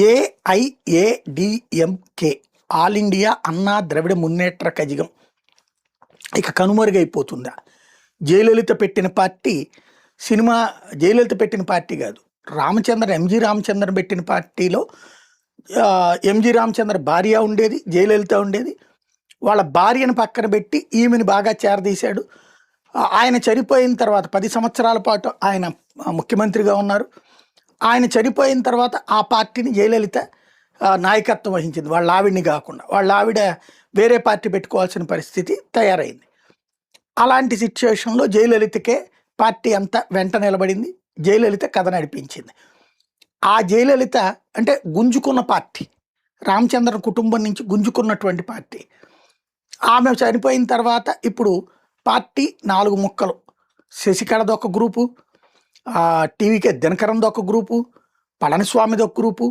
AIADMK all India అన్నా ద్రవిడ మున్నేట్ర కజగం ఇక కనుమరుగైపోతుందా? జయలలిత పెట్టిన పార్టీ సినిమా జయలలిత పెట్టిన పార్టీ కాదు, ఎంజి రామచంద్రన్ పెట్టిన పార్టీలో ఎంజి రామచంద్ర భార్య ఉండేది, జయలలిత ఉండేది. వాళ్ళ భార్యను పక్కన పెట్టి ఈమెను బాగా చేరదీశాడు. ఆయన చనిపోయిన తర్వాత 10 సంవత్సరాల పాటు ఆయన ముఖ్యమంత్రిగా ఉన్నారు. ఆయన చనిపోయిన తర్వాత ఆ పార్టీని జయలలిత నాయకత్వం వహించింది, వాళ్ళ ఆవిడ్ని కాకుండా. వాళ్ళ ఆవిడ వేరే పార్టీ పెట్టుకోవాల్సిన పరిస్థితి తయారైంది. అలాంటి సిచ్యువేషన్లో జయలలితకే పార్టీ అంతా వెంట నిలబడింది, జయలలిత కథ నడిపించింది. ఆ జయలలిత అంటే గుంజుకున్న పార్టీ, రామచంద్రన్ కుటుంబం నుంచి గుంజుకున్నటువంటి పార్టీ. ఆమె చనిపోయిన తర్వాత ఇప్పుడు పార్టీ 4 ముక్కలు. శశికళది ఒక గ్రూపు, టీవీకే దినకరన్ది ఒక గ్రూపు, పళనిస్వామిది ఒక గ్రూపు,